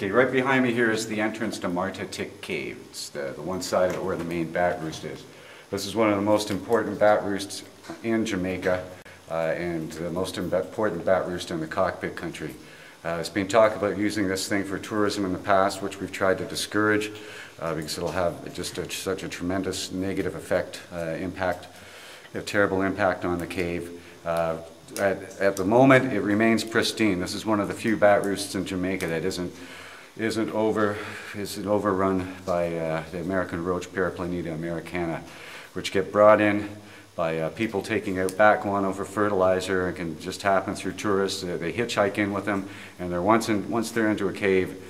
Okay, right behind me here is the entrance to Marta Tick Cave. It's the one side of it where the main bat roost is. This is one of the most important bat roosts in Jamaica and the most important bat roost in the cockpit country. It's been talked about using this thing for tourism in the past, which we've tried to discourage because it'll have just such a tremendous negative impact, a terrible impact on the cave. At the moment, it remains pristine. This is one of the few bat roosts in Jamaica that isn't overrun by the American roach, Paraplaneta americana, which get brought in by people taking out bat guano for fertilizer. It can just happen through tourists. They hitchhike in with them, and once they're into a cave,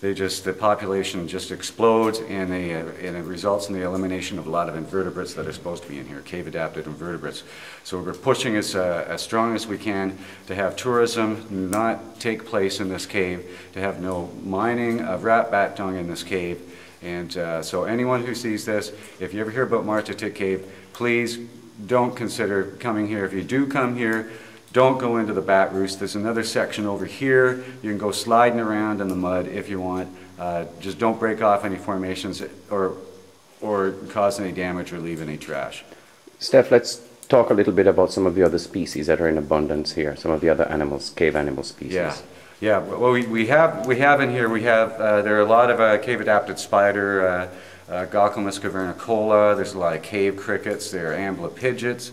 the population just explodes, and it results in the elimination of a lot of invertebrates that are supposed to be in here, cave-adapted invertebrates. So we're pushing as strong as we can to have tourism not take place in this cave, to have no mining of rat bat dung in this cave. And so anyone who sees this, if you ever hear about Marta Tick Cave, please don't consider coming here. If you do come here, don't go into the bat roost. There's another section over here. You can go sliding around in the mud if you want. Just don't break off any formations or cause any damage or leave any trash. Steph, let's talk a little bit about some of the other species that are in abundance here, some of the other animals, cave animal species. Yeah. Well, we have in here, there are a lot of cave-adapted spider, Gauchelmus cavernicola. There's a lot of cave crickets. There are amblypygids,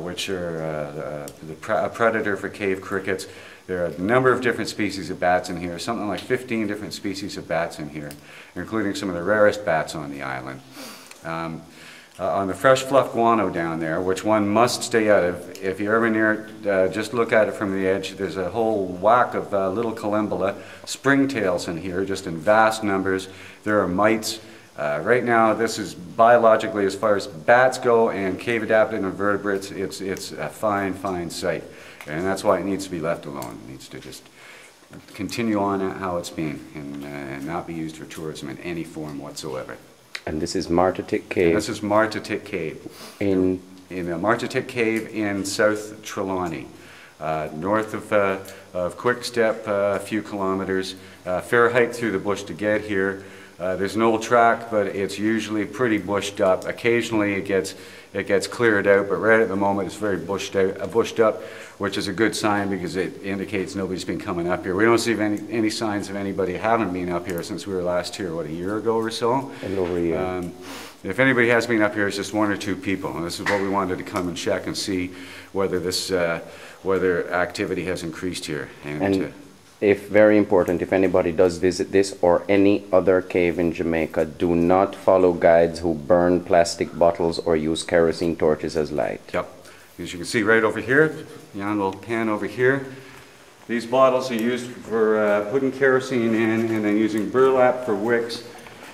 which are a predator for cave crickets. There are a number of different species of bats in here, something like 15 different species of bats in here, including some of the rarest bats on the island. On the fresh fluff guano down there, which one must stay out of, if you're ever near it, just look at it from the edge. There's a whole whack of little columbella, springtails in here, just in vast numbers. There are mites. Right now, this is biologically, as far as bats go and cave-adapted invertebrates, it's a fine, fine sight. And that's why it needs to be left alone. It needs to just continue on how it's been and not be used for tourism in any form whatsoever. And this is Marta Tick Cave. And this is Marta Tick Cave. In Marta Tick Cave in South Trelawny, north of Quickstep, a few kilometers. Fair hike through the bush to get here. There's an old track, but it's usually pretty bushed up. Occasionally it gets cleared out, but right at the moment it's very bushed up, which is a good sign because it indicates nobody's been coming up here. We don't see any signs of anybody having been up here since we were last here, what, a year ago or so? A little over a year. If anybody has been up here, it's just one or two people, and this is what we wanted to come and check and see whether whether activity has increased here. And if very important, if anybody does visit this or any other cave in Jamaica, do not follow guides who burn plastic bottles or use kerosene torches as light. Yep. As you can see right over here, yon little pan over here, these bottles are used for putting kerosene in and then using burlap for wicks.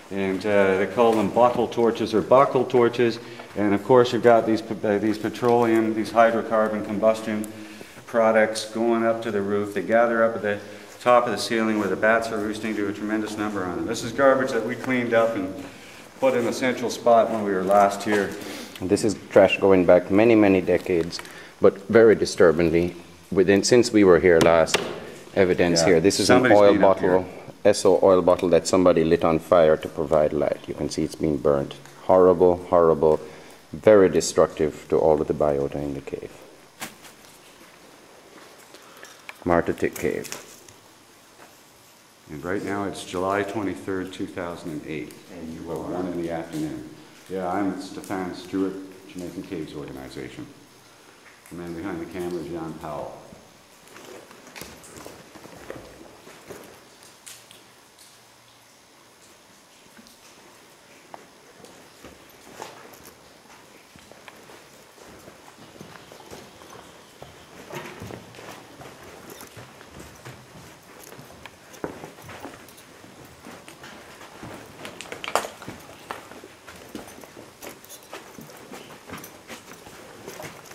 And they call them bottle torches or buckle torches. And of course you've got these petroleum, these hydrocarbon combustion products going up to the roof. They gather up at the top of the ceiling where the bats are roosting, to a tremendous number on them. This is garbage that we cleaned up and put in a central spot when we were last here. This is trash going back many, many decades, but very disturbingly, since we were here last, evidence here. This is an oil bottle, SO oil bottle that somebody lit on fire to provide light. You can see it's been burnt. Horrible, horrible, very destructive to all of the biota in the cave. Marta Tick Cave. And right now it's July 23rd, 2008. And you are 1 in the afternoon. Yeah, I'm Stefan Stewart, Jamaican Caves Organization. The man behind the camera is John Powell.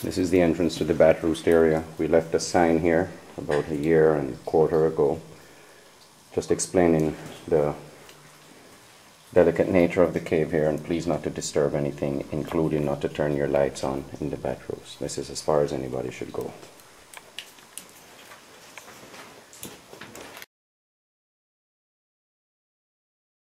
This is the entrance to the bat roost area. We left a sign here about a year and a quarter ago, just explaining the delicate nature of the cave here, and please not to disturb anything, including not to turn your lights on in the bat roost. This is as far as anybody should go.